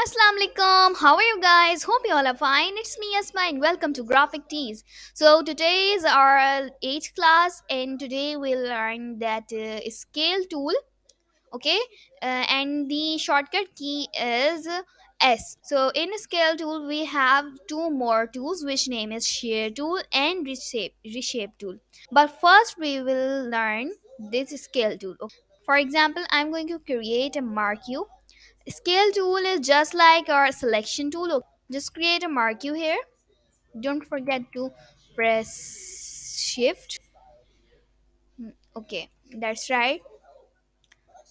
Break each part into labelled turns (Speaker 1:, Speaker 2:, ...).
Speaker 1: Assalamu alaikum. How are you guys? Hope you all are fine. It's me Asma and welcome to Graphic Tees. So today is our 8th class and today we'll learn that scale tool. Okay, and the shortcut key is S. So in scale tool we have two more tools which name is Shear tool and Reshape tool. But first we will learn this scale tool. Okay? For example, I'm going to create a marquee. Scale tool is just like our selection tool. Okay? Just create a marquee here. Don't forget to press shift. Okay, that's right.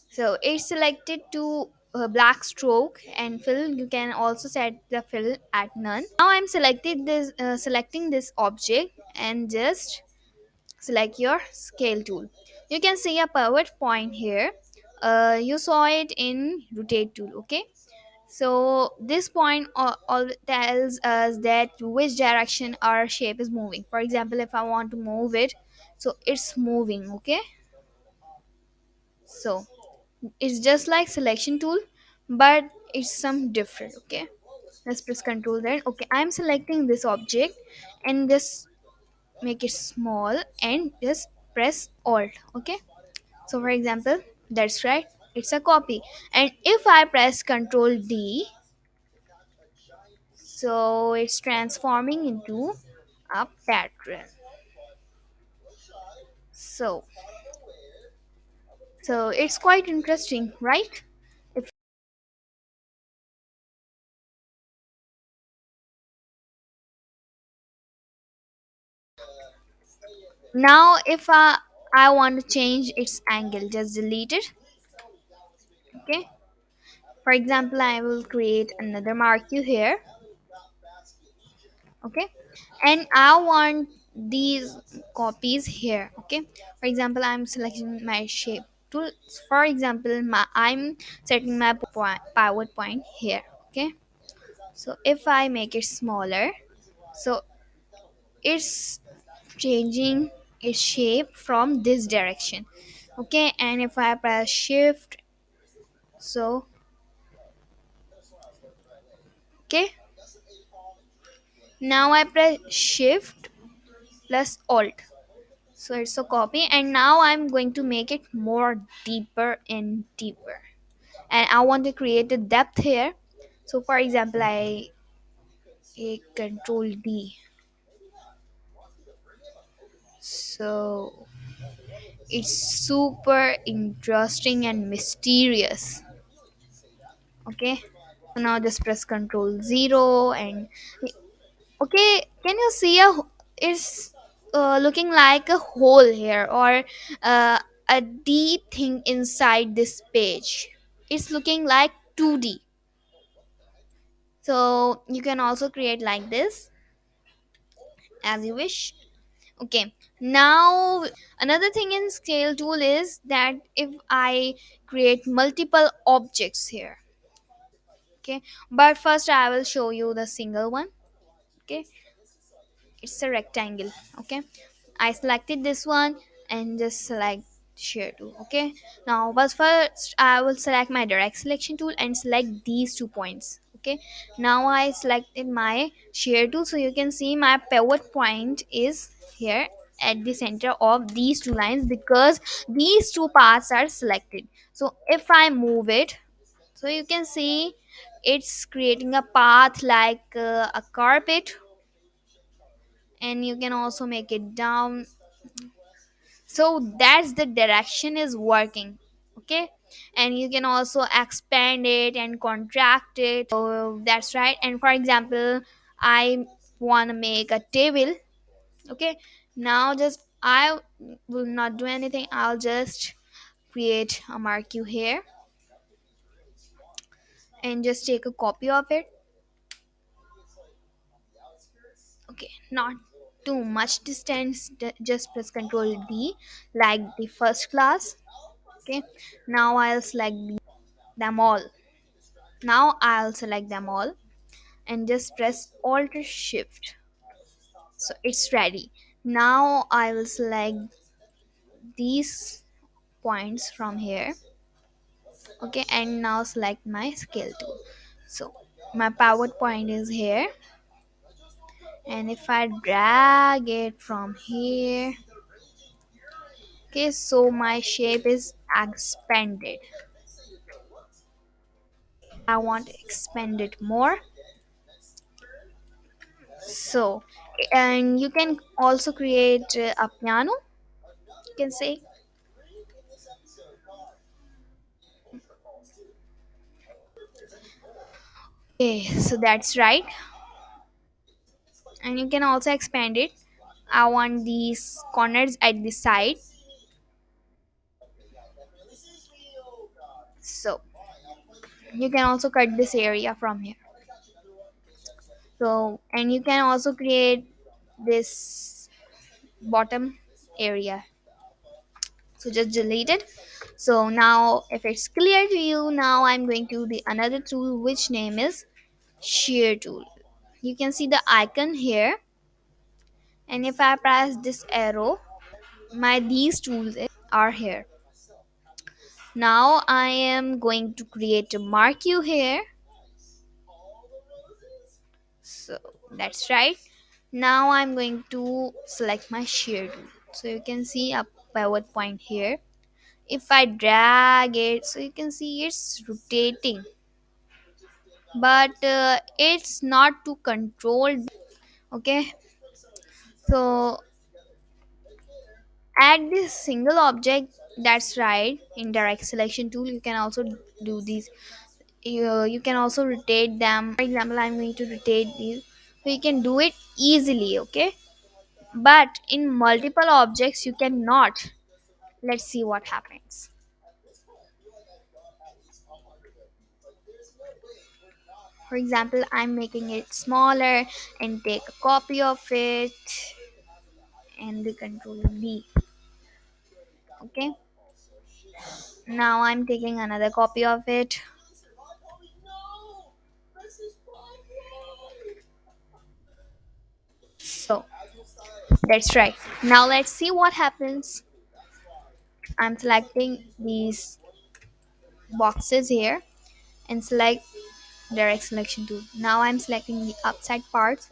Speaker 1: So it's selected to black stroke and fill. You can also set the fill at none. Now I'm selecting this object and just select your scale tool. You can see a pivot point here. You saw it in rotate tool. Okay, so this point all tells us that which direction our shape is moving. For example, if I want to move it, so it's moving. Okay, so it's just like selection tool, but it's some different. Okay, let's press control then. Okay, I'm selecting this object and just make it small and just press alt. Okay, so for example, that's right, it's a copy. And if I press control D, so it's transforming into a pattern. So so it's quite interesting, right? If now if I want to change its angle, just delete it. Okay, for example, I will create another marquee here. Okay, and I want these copies here. Okay, for example, I'm selecting my shape tool. For example, I'm setting my pivot point here. Okay, so if I make it smaller, so it's changing its shape from this direction. Okay, and if I press shift, so okay, now I press shift plus alt, so it's a copy. And now I'm going to make it more deeper and deeper, and I want to create a depth here. So for example, I take control D. So it's super interesting and mysterious. Okay, so now just press control 0 and okay, can you see it's looking like a hole here, or a deep thing inside this page. It's looking like 2D. So you can also create like this as you wish. Okay, now another thing in scale tool is that if I create multiple objects here. Okay, but first I will show you the single one. Okay, it's a rectangle. Okay, I selected this one and just select share tool. Okay, now but first I will select my direct selection tool and select these 2 points. Okay, now I selected my share tool, so you can see my pivot point is here at the center of these two lines because these two paths are selected. So if I move it, so you can see it's creating a path like a carpet, and you can also make it down, so that's the direction is working. Okay, and you can also expand it and contract it. So that's right. And for example, I want to make a table. Okay, now just I will not do anything, I'll just create a marquee here and just take a copy of it. Okay, not too much distance, just press control D like the first class. Okay, now I'll select them all. Now I'll select them all and just press alt shift, so it's ready. Now I will select these points from here. Okay, and now select my scale tool. So my PowerPoint is here, and if I drag it from here, okay, so my shape is expanded. I want to expand it more. So, and you can also create a piano, you can say. Okay, so that's right. And you can also expand it. I want these corners at the side. So you can also cut this area from here. So, and you can also create this bottom area. So just delete it. So now if it's clear to you, now I'm going to the another tool which name is Shear tool. You can see the icon here, and if I press this arrow, my these tools are here. Now I am going to create a marquee here. So that's right. Now I'm going to select my shear tool. So you can see a pivot point here. If I drag it, so you can see it's rotating, but it's not too controlled. Okay, so add this single object. That's right. In direct selection tool, you can also do these. You can also rotate them. For example, I'm going to rotate these, so you can do it easily. Okay, but in multiple objects you cannot. Let's see what happens. For example, I'm making it smaller and take a copy of it and the control V. Okay, now I'm taking another copy of it. So that's right. Now let's see what happens. I'm selecting these boxes here and select direct selection tool. Now I'm selecting the upside parts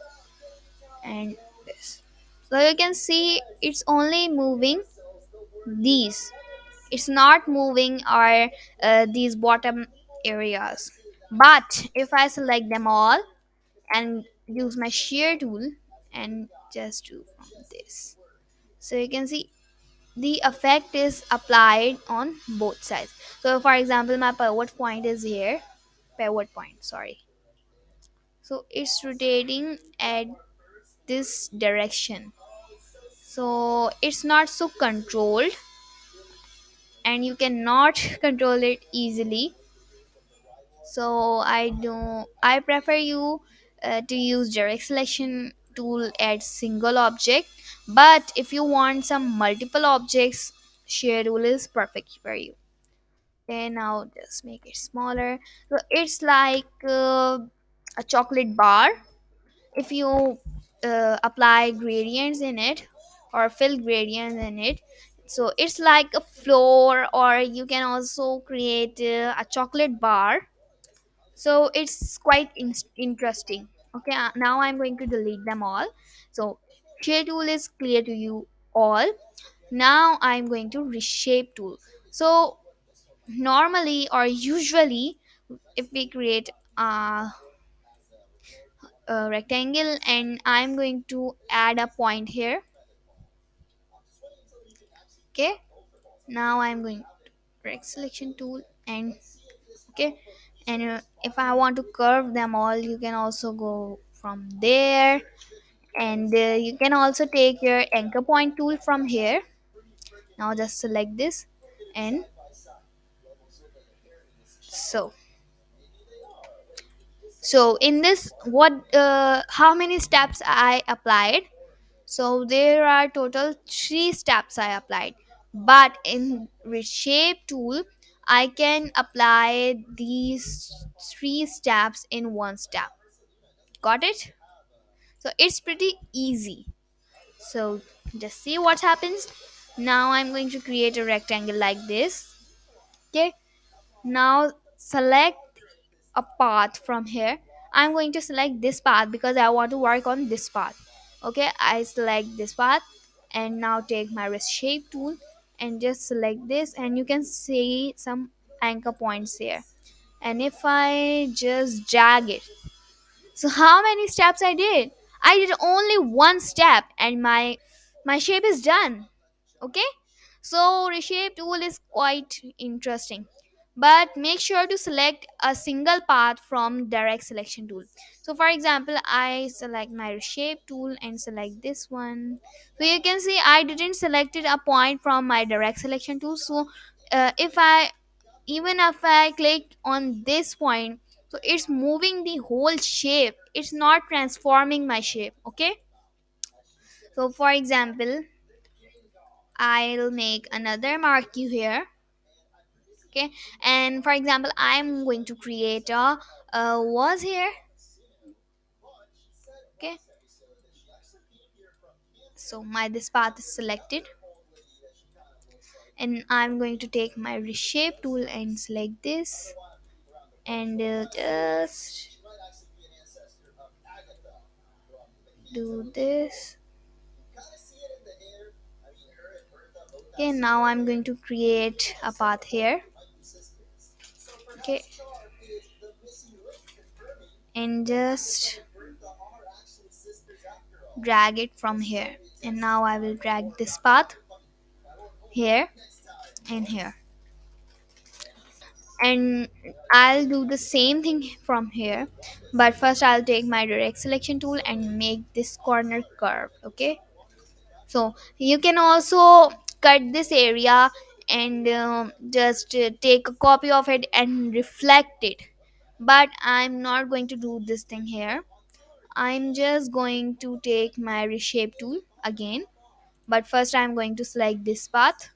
Speaker 1: and this. So you can see it's only moving these. It's not moving our these bottom areas. But if I select them all and use my shear tool and just do from this, so you can see the effect is applied on both sides. So for example, my pivot point is here. Pivot point, sorry. So it's rotating at this direction. So it's not so controlled, and you cannot control it easily. So I prefer you to use direct selection tool at single object, but if you want some multiple objects, share tool is perfect for you. Okay, now just make it smaller. So it's like a chocolate bar. If you apply gradients in it or fill gradients in it, so it's like a floor, or you can also create a chocolate bar. So it's quite interesting. Okay, now I'm going to delete them all. So share tool is clear to you all. Now I'm going to reshape tool. So normally or usually, if we create a rectangle and I'm going to add a point here. Okay, now I'm going to direct selection tool and okay, and if I want to curve them all, you can also go from there, and you can also take your anchor point tool from here. Now just select this, and so in this, what how many steps I applied? So there are total 3 steps I applied, but in reshape tool I can apply these 3 steps in one step. Got it? So it's pretty easy. So just see what happens. Now I'm going to create a rectangle like this. Okay, now select a path from here. I'm going to select this path because I want to work on this path. Okay, I select this path, and now take my reshape tool and just select this, and you can see some anchor points here. And if I just drag it, so how many steps I did? I did only one step, and my shape is done. Okay, so reshape tool is quite interesting, but make sure to select a single path from direct selection tool. So for example, I select my reshape tool and select this one. So you can see I didn't selected a point from my direct selection tool. So if I even if I click on this point, so it's moving the whole shape, it's not transforming my shape. Okay, so for example, I'll make another marquee here. Okay, and for example, I'm going to create a was here. Okay, so my this path is selected, and I'm going to take my reshape tool and select this, and just do this. Okay, now I'm going to create a path here. Okay, and just drag it from here, and now I will drag this path here and here, and I'll do the same thing from here. But first I'll take my direct selection tool and make this corner curve. Okay, so you can also cut this area and just take a copy of it and reflect it, but I'm not going to do this thing here. I'm just going to take my reshape tool again, but first I'm going to select this path.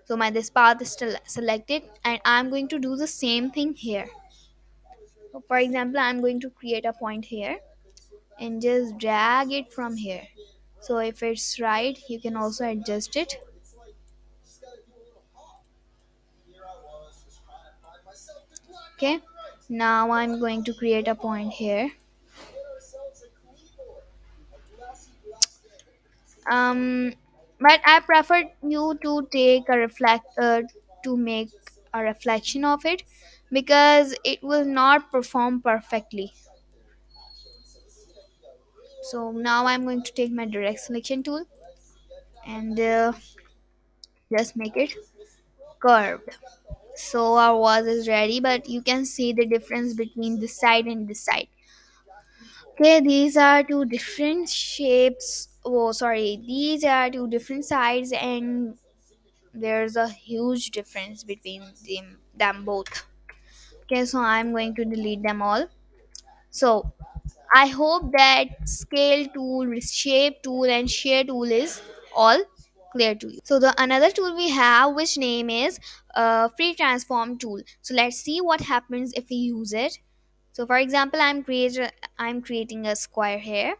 Speaker 1: So my this path is still selected, and I'm going to do the same thing here. So for example, I'm going to create a point here and just drag it from here. So if it's right, you can also adjust it. Okay, now I'm going to create a point here. um but I prefer you to take a reflect to make a reflection of it, because it will not perform perfectly. So now I'm going to take my direct selection tool and just make it curved. So our vase is ready, but you can see the difference between this side and this side. Okay, these are two different shapes. Oh, sorry, these are two different sides, and there's a huge difference between them both. Okay, so I'm going to delete them all. So I hope that scale tool, reshape tool, and share tool is all clear to you. So the another tool we have, which name is free transform tool. So let's see what happens if we use it. So for example, I'm creating a square here.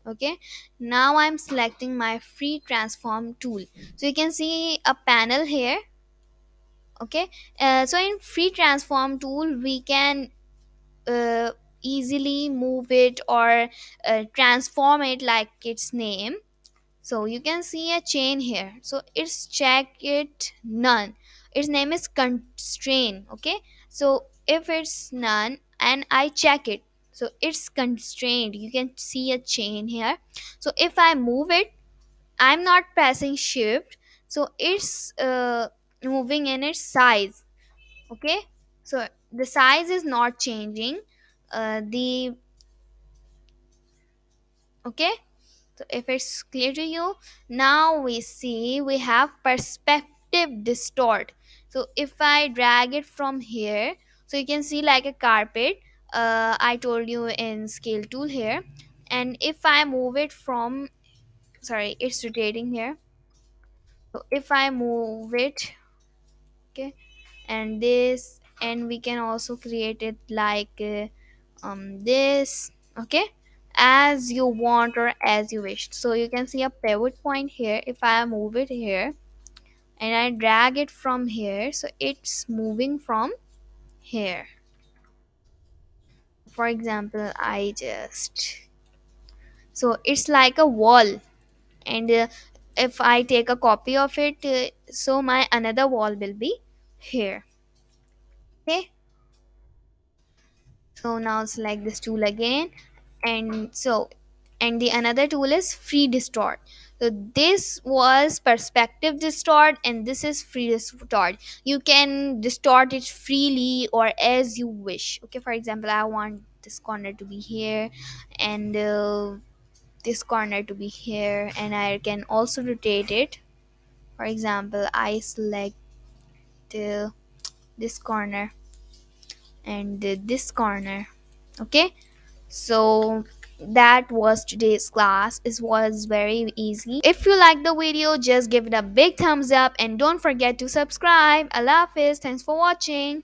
Speaker 1: Okay, now I'm selecting my free transform tool. So you can see a panel here. Okay, so in free transform tool we can uh, easily move it or transform it like its name. So you can see a chain here, so it's check it none, its name is constraint. Okay, so if it's none and I check it, so it's constrained, you can see a chain here. So if I move it, I'm not pressing shift, so it's moving in its size. Okay, so the size is not changing. The Okay, so if it's clear to you, now we see we have perspective distort. So if I drag it from here, so you can see like a carpet. I told you in scale tool here, and if I move it from, sorry, it's rotating here. So if I move it, okay, and this, and we can also create it like this. Okay, as you want or as you wish. So you can see a pivot point here. If I move it here and I drag it from here, so it's moving from here. For example, I just, so it's like a wall. And if I take a copy of it, so my another wall will be here. Okay, so now select this tool again. And so, and the another tool is free distort. So this was perspective distort and this is free distort. You can distort it freely or as you wish. Okay, for example, I want this corner to be here, and this corner to be here, and I can also rotate it. For example, I select uh, this corner and this corner. Okay, so that was today's class. It was very easy. If you like the video, just give it a big thumbs up and don't forget to subscribe. Allah Hafiz, thanks for watching.